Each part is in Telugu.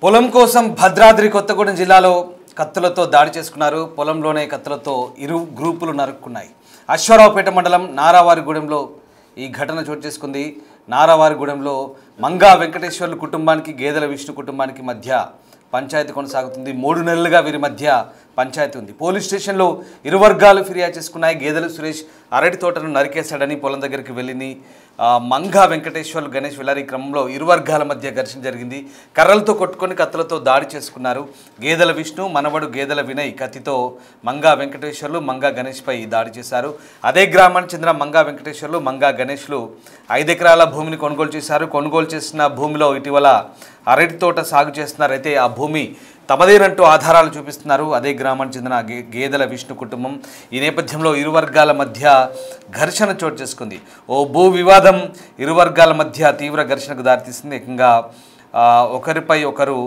పొలం కోసం భద్రాద్రి కొత్తగూడెం జిల్లాలో కత్తులతో దాడి చేసుకున్నారు. పొలంలోనే కత్తులతో ఇరు గ్రూపులు నరుక్కున్నాయి. అశ్వారావుపేట మండలం నారావారిగూడెంలో ఈ ఘటన చోటు చేసుకుంది. నారావారిగూడెంలో మంగా వెంకటేశ్వర్లు కుటుంబానికి గేదెల విష్ణు కుటుంబానికి మధ్య పంచాయతీ కొనసాగుతుంది. 3 నెలలుగా వీరి మధ్య పంచాయతీ ఉంది. పోలీస్ స్టేషన్లో ఇరు వర్గాలు ఫిర్యాదు చేసుకున్నాయి. గేదెల సురేష్ అరటి తోటను నరికేశాడని పొలం దగ్గరికి వెళ్ళింది. మంగా వెంకటేశ్వర్లు గణేష్ వెళ్లారు. ఈ క్రమంలో ఇరు వర్గాల మధ్య ఘర్షణ జరిగింది. కర్రలతో కొట్టుకొని కత్తులతో దాడి చేసుకున్నారు. గేదెల విష్ణు మనవడు గేదెల వినయ్ కత్తితో మంగా వెంకటేశ్వర్లు మంగా గణేష్పై దాడి చేశారు. అదే గ్రామానికి చెందిన మంగా వెంకటేశ్వర్లు మంగా గణేష్లు 5 ఎకరాల భూమిని కొనుగోలు చేశారు. కొనుగోలు చేసిన భూమిలో ఇటీవల అరటి తోట సాగు చేస్తున్నారు. అయితే ఆ భూమి తమదేనంటూ ఆధారాలు చూపిస్తున్నారు. అదే గ్రామానికి చెందిన గేదెల విష్ణు కుటుంబం. ఈ నేపథ్యంలో ఇరు వర్గాల మధ్య ఘర్షణ చోటు చేసుకుంది. ఓ భూ వివాదం ఇరు వర్గాల మధ్య తీవ్ర ఘర్షణకు దారితీస్తుంది. ఏకంగా ఒకరిపై ఒకరు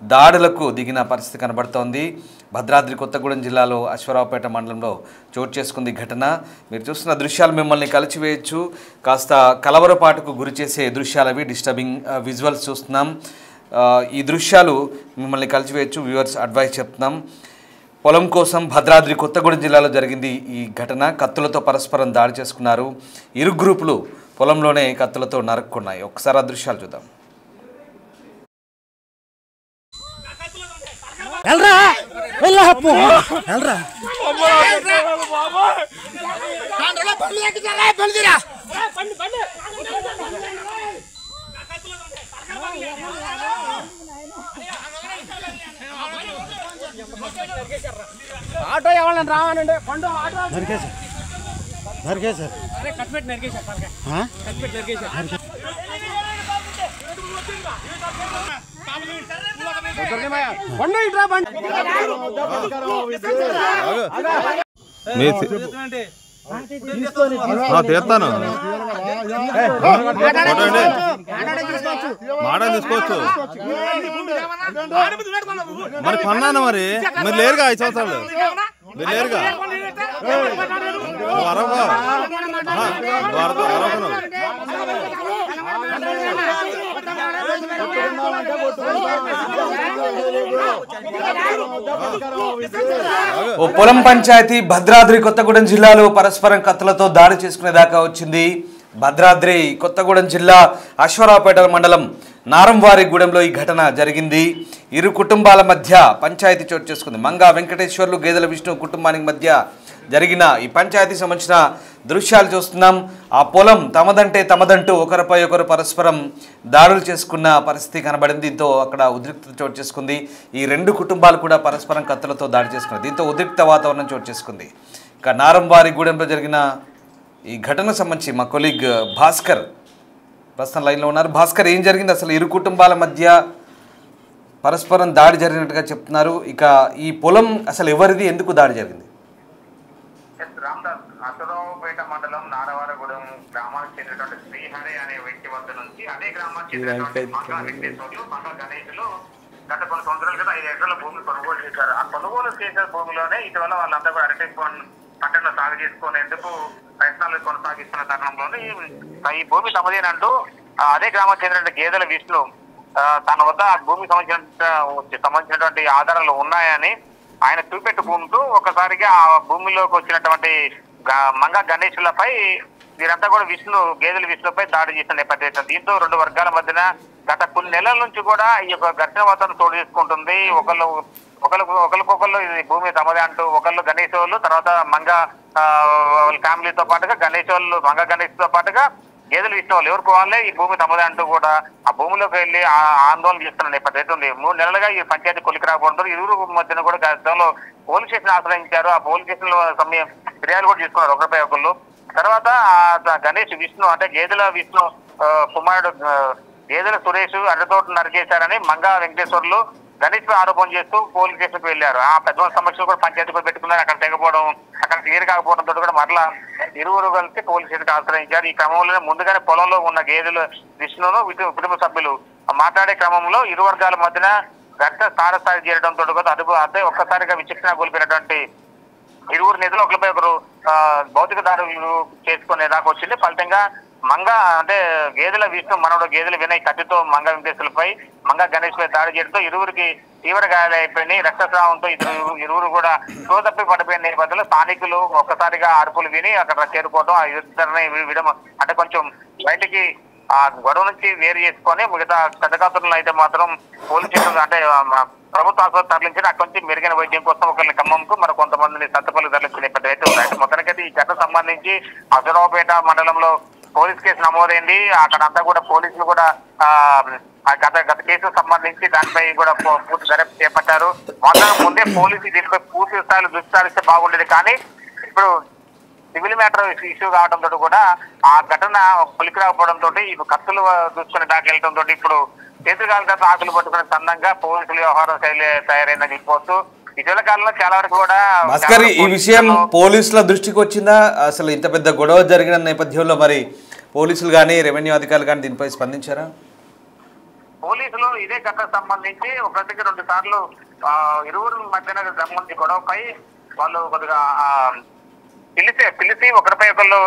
దాడులకు దిగిన పరిస్థితి కనబడుతోంది. భద్రాద్రి కొత్తగూడెం జిల్లాలో అశ్వారావుపేట మండలంలో చోటు చేసుకుంది ఘటన. మీరు చూస్తున్న దృశ్యాలు మిమ్మల్ని కలిచివేయచ్చు. కాస్త కలవరపాటుకు గురి చేసే దృశ్యాలవి, డిస్టర్బింగ్ విజువల్స్ చూస్తున్నాం. ఈ దృశ్యాలు మిమ్మల్ని కలిచివేయచ్చు. వ్యూవర్స్ అడ్వైస్ చెప్తున్నాం. పొలం కోసం భద్రాద్రి కొత్తగూడెం జిల్లాలో జరిగింది ఈ ఘటన. కత్తులతో పరస్పరం దాడి చేసుకున్నారు. ఇరు గ్రూపులు పొలంలోనే కత్తులతో నరుక్కున్నాయి. ఒకసారి ఆ దృశ్యాలు చూద్దాం. ఆటో ఎవరైనా రావాలండి తీస్తాను మాట తీసుకోవచ్చు మరి కొన్నాను. మరి మీరు లేరుగా 5 సంవత్సరాలు మీరు లేరుగా ఓ పొలం పంచాయతీ భద్రాద్రి కొత్తగూడెం జిల్లాలో పరస్పరం కత్తులతో దాడి చేసుకునేదాకా వచ్చింది. భద్రాద్రి కొత్తగూడెం జిల్లా అశ్వారావుపేట మండలం నారంవారిగూడెంలో ఈ ఘటన జరిగింది. ఇరు కుటుంబాల మధ్య పంచాయతీ చోటు చేసుకుంది. మంగా వెంకటేశ్వర్లు గేదెల విష్ణు కుటుంబానికి మధ్య జరిగిన ఈ పంచాయతీకి సంబంధించిన దృశ్యాలు చూస్తున్నాం. ఆ పొలం తమదంటే తమదంటూ ఒకరిపై ఒకరు పరస్పరం దాడులు చేసుకున్న పరిస్థితి కనబడింది. దీంతో అక్కడ ఉద్రిక్తత చోటు చేసుకుంది. ఈ 2 కుటుంబాలు కూడా పరస్పరం కత్తులతో దాడి చేసుకున్నాయి. దీంతో ఉద్రిక్త వాతావరణం చోటు చేసుకుంది. ఇక నారంవారిగూడెంలో జరిగిన ఈ ఘటనకు సంబంధించి మా కొలీగ్ భాస్కర్ ప్రస్తుతం లైన్లో ఉన్నారు. భాస్కర్, ఏం జరిగింది అసలు? ఇరు కుటుంబాల మధ్య పరస్పరం దాడి జరిగినట్టుగా చెప్తున్నారు. ఇక ఈ పొలం అసలు ఎవరిది, ఎందుకు దాడి జరిగింది? అశ్వారావుపేట మండలం నారావారిగూడెం గ్రామానికి చెందినటువంటి శ్రీహరి అనే వ్యక్తి వద్ద నుంచి అదే గ్రామానికి చెందినటువంటి మంగా వెంకటేశ్వర్లు మంగా గణేష్లు గత కొన్ని సంవత్సరాల క్రితం 5 ఎకరాల భూమి కొనుగోలు చేశారు. ఆ కొనుగోలు చేసిన భూమిలోనే ఇటీవల వాళ్ళంతా కూడా అరటి పంటను సాగు చేసుకునేందుకు ప్రయత్నాలు కొనసాగిస్తున్న తరుణంలోనే ఈ భూమి తమదేనంటూ అదే గ్రామానికి చెందిన గేదెల విష్ణు తన వద్ద ఆ భూమికి సంబంధించినటువంటి ఆధారాలు ఉన్నాయని ఆయన చూపెట్టు భూమితో ఒకసారిగా ఆ భూమిలోకి వచ్చినటువంటి మంగా గణేష్లపై వీరంతా కూడా గేదెల విష్ణుపై దాడి చేసిన నేపథ్యం. దీంతో 2 వర్గాల మధ్యన గత కొన్ని నెలల నుంచి కూడా ఈ యొక్క ఘర్షణ వాతావరణం చోటు చేసుకుంటుంది. ఒకరికొకళ్ళు ఇది భూమి తమదే అంటూ ఒకళ్ళు గణేష్ వాళ్ళు, తర్వాత మంగా వాళ్ళ ఫ్యామిలీతో పాటుగా గణేష్ వాళ్ళు మంగా గణేష్ తో పాటుగా గేదెలు విష్ణు వాళ్ళు ఎవరికి వాళ్ళే ఈ భూమి తమదే అంటూ కూడా ఆ భూమిలోకి వెళ్లి ఆందోళన చేస్తున్న నేపథ్యం ఉంది. 3 నెలలుగా ఈ పంచాయతీ కొలికి రాకపోవడంతో ఇరువురు మధ్యన కూడా గతంలో పోలీస్ స్టేషన్ ఆశ్రయించారు. ఆ పోలీస్ స్టేషన్ లో ఫిర్యాదు కూడా తీసుకున్నారు ఒకరిపై ఒకళ్ళు. తర్వాత గణేష్ విష్ణు అంటే గేదెల విష్ణు కుమారుడు గేదెల సురేష్ అడ్డతోట నరికేశారని మంగా వెంకటేశ్వర్లు గణేష్ పై ఆరోపణ చేస్తూ పోలీస్ స్టేషన్ కు వెళ్లారు. ఆ పెద్ద సమస్యలు కూడా పంచాయతీ కూడా పెట్టుకున్నారు. అక్కడ తెగపోవడం, అక్కడ క్లియర్ కాకపోవడంతో కూడా మరలా ఇరువురు కలిసి పోలీస్ స్టేషన్ ఆశ్రయించారు. ఈ క్రమంలోనే ముందుగానే పొలంలో ఉన్న గేదెల విష్ణును కుటుంబ సభ్యులు మాట్లాడే క్రమంలో ఇరు వర్గాల మధ్యన ఘర్షణ తారస్థాయి చేరడంతో కూడా అదే ఒక్కసారిగా విచక్షణ కోల్పోయినటువంటి ఇరువురు నిధులు ఒకరిపై ఒకరు భౌతిక దాడులు చేసుకునే దాకా వచ్చింది. ఫలితంగా మంగ అంటే గేదెల విష్ణు మనవడు గేదెల వినయ్ కత్తితో మంగ వెంకటేశ్వరులపై మంగ గణేష్ పై దాడి చేయడంతో ఇరువురికి తీవ్ర గాయాలైపోయినాయి. రక్తస్రావంతో ఇరువురు కూడా తోదప్పి పడిపోయిన నేపథ్యంలో స్థానికులు ఒక్కసారిగా అరుపులు విని అక్కడ చేరుకోవడం ఆ ఇద్దరిని అంటే కొంచెం బయటికి ఆ గొడవ నుంచి వేరు చేసుకొని మిగతా కథకాతులను అయితే మాత్రం పోలీసులు అంటే ప్రభుత్వ ఆసుపత్రి తరలించి అక్కడి నుంచి మెరుగైన వైద్యం కోసం ఒకరిని ఖమ్మంకు మరి కొంతమందిని సత్తపల్లి తరలించిన నేపథ్యం అయితే ఉన్నాయి. మొత్తానికైతే ఈ ఘటన సంబంధించి అశ్వరావుపేట మండలంలో పోలీస్ కేసు నమోదైంది. అక్కడంతా కూడా పోలీసులు కూడా గత కేసుకు సంబంధించి దానిపై కూడా పూర్తి దర్యాప్తు చేపట్టారు. మొత్తం ముందే పోలీసులు దీనిపై పూర్తి స్థాయిలో దృష్టి సారిస్తే బాగుండేది, కానీ ఇప్పుడు సివిల్ మ్యాటర్ ఇష్యూ కావడంతో కూడా ఆ ఘటన పొలికి రాకపోవడంతో ఇప్పుడు కత్తులు దూసుకుని దాకెళ్ళడంతో ఇప్పుడు చేతుగాలతో ఆకులు పట్టుకునే సందంగా పోలీసుల వ్యవహారం శైలి తయారైందని చెప్పవచ్చు. ఇటీవల కాలంలో చాలా వరకు కూడా భాస్కర్, ఈ విషయం పోలీసుల దృష్టికి వచ్చిందా? అసలు ఇంత పెద్ద గొడవ జరిగిన నేపథ్యంలో మరి పోలీసులు కానీ రెవెన్యూ అధికారులు కానీ దీనిపై స్పందించారా? పోలీసులు ఇదే ఘటనకు సంబంధించి ఒకటికి 2 సార్లు ఇరువురు మధ్యన సంబంధించి గొడవపై వాళ్ళు కొద్దిగా పిలిచి ఒకరిపై ఒకళ్ళు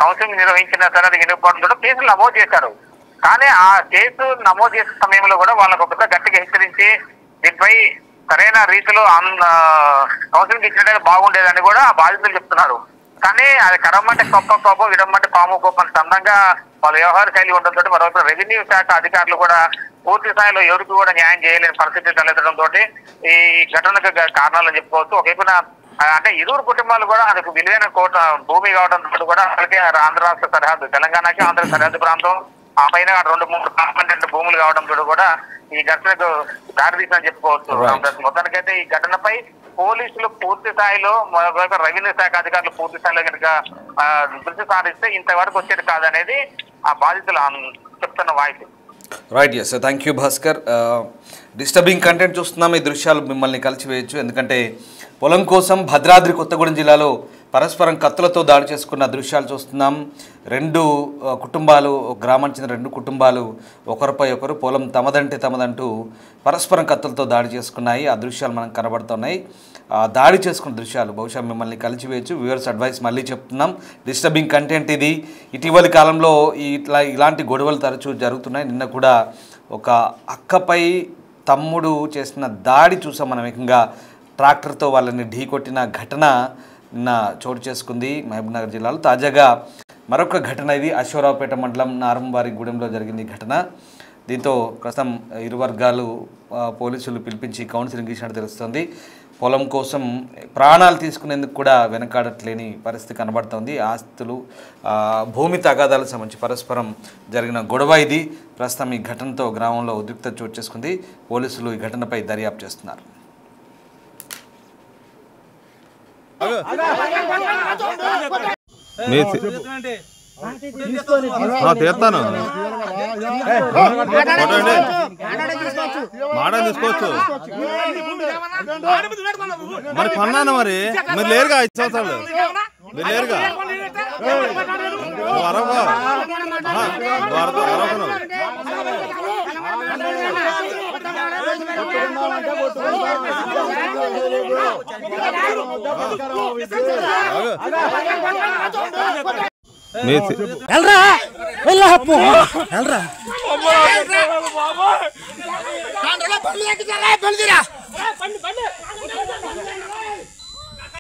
కౌన్సిలింగ్ నిర్వహించిన సరే అది వినకపోవడంతో కేసులు నమోదు చేశారు. కానీ ఆ కేసు నమోదు చేసే సమయంలో కూడా వాళ్ళకు ఒక గట్టిగా హెచ్చరించి దీనిపై సరైన రీతిలో కౌన్సిలింగ్ ఇచ్చినట్టు బాగుండేదని కూడా బాధితులు చెప్తున్నారు. కానీ అది కరమ్మంటే కోపం విడమ్మంటే పాము కోపం సందంగా వాళ్ళ వ్యవహార శైలి ఉండడంతో మరోవైపు రెవెన్యూ శాఖ అధికారులు కూడా పూర్తి స్థాయిలో ఎవరికి కూడా న్యాయం చేయలేని పరిస్థితి తలెత్తడంతో ఈ ఘటనకు కారణాలని చెప్పుకోవచ్చు. ఒకవైపున అంటే ఇరువురు కుటుంబాలు కూడా అందుకు విలువైన భూమి కావడంతో కూడా అసలుకే ఆంధ్ర రాష్ట్ర సరిహద్దు తెలంగాణకి ఆంధ్ర సరిహద్దు ప్రాంతం ఆ పైన 2-3 కాన్ఫిడెంట్ భూములు కావడంతో కూడా ఈ ఘటనకు దారితీసిందని చెప్పుకోవచ్చు. మొత్తానికైతే ఈ ఘటనపై పోలీసులు పూర్తి స్థాయిలో రెవెన్యూ శాఖ అధికారులు పూర్తి స్థాయిలో కనుక దృష్టి సారిస్తే ఇంతవరకు వచ్చేది కాదనేది ఆ బాధితులు చెప్తున్న voice. Right, yes, thank you Bhaskar. Disturbing content చూస్తున్నాం. ఈ దృశ్యాలు మిమ్మల్ని కలిసివేయచ్చు, ఎందుకంటే పొలం కోసం భద్రాద్రి కొత్తగూడెం జిల్లాలో పరస్పరం కత్తులతో దాడి చేసుకున్న దృశ్యాలు చూస్తున్నాం. 2 కుటుంబాలు, గ్రామానికి చెందిన 2 కుటుంబాలు ఒకరిపై ఒకరు పొలం తమదంటూ పరస్పరం కత్తులతో దాడి చేసుకున్నాయి. ఆ దృశ్యాలు మనకు కనబడుతున్నాయి. దాడి చేసుకున్న దృశ్యాలు బహుశా మిమ్మల్ని కలిసివేయచ్చు. వ్యూవర్స్ అడ్వైస్ మళ్ళీ చెప్తున్నాం, డిస్టర్బింగ్ కంటెంట్ ఇది. ఇటీవలి కాలంలో ఇలాంటి గొడవలు తరచూ జరుగుతున్నాయి. నిన్న కూడా ఒక అక్కపై తమ్ముడు చేసిన దాడి చూసాం మనం. ఏకంగా ట్రాక్టర్తో వాళ్ళని ఢీకొట్టిన ఘటన నిన్న చోటు చేసుకుంది మహబూబ్నగర్ జిల్లాలో. తాజాగా మరొక ఘటన ఇది అశ్వరావుపేట మండలం నారంవారిగూడెంలో జరిగింది ఈ ఘటన. దీంతో ప్రస్తుతం ఇరు వర్గాలు పోలీసులు పిలిపించి కౌన్సిలింగ్ ఇచ్చినట్టు తెలుస్తుంది. పొలం కోసం ప్రాణాలు తీసుకునేందుకు కూడా వెనకాడట్లేని పరిస్థితి కనబడుతోంది. ఆస్తులు, భూమి తగాదాలకు సంబంధించి పరస్పరం జరిగిన గొడవ ఇది. ప్రస్తుతం ఈ ఘటనతో గ్రామంలో ఉద్రిక్తత చోటు చేసుకుంది. పోలీసులు ఈ ఘటనపై దర్యాప్తు చేస్తున్నారు. తీస్తాను మాట తీసుకోవచ్చు మరి కొన్నాను. మరి మీరు లేరుగా 5 సంవత్సరాలు మీరు లేరుగా వెళ్ళరా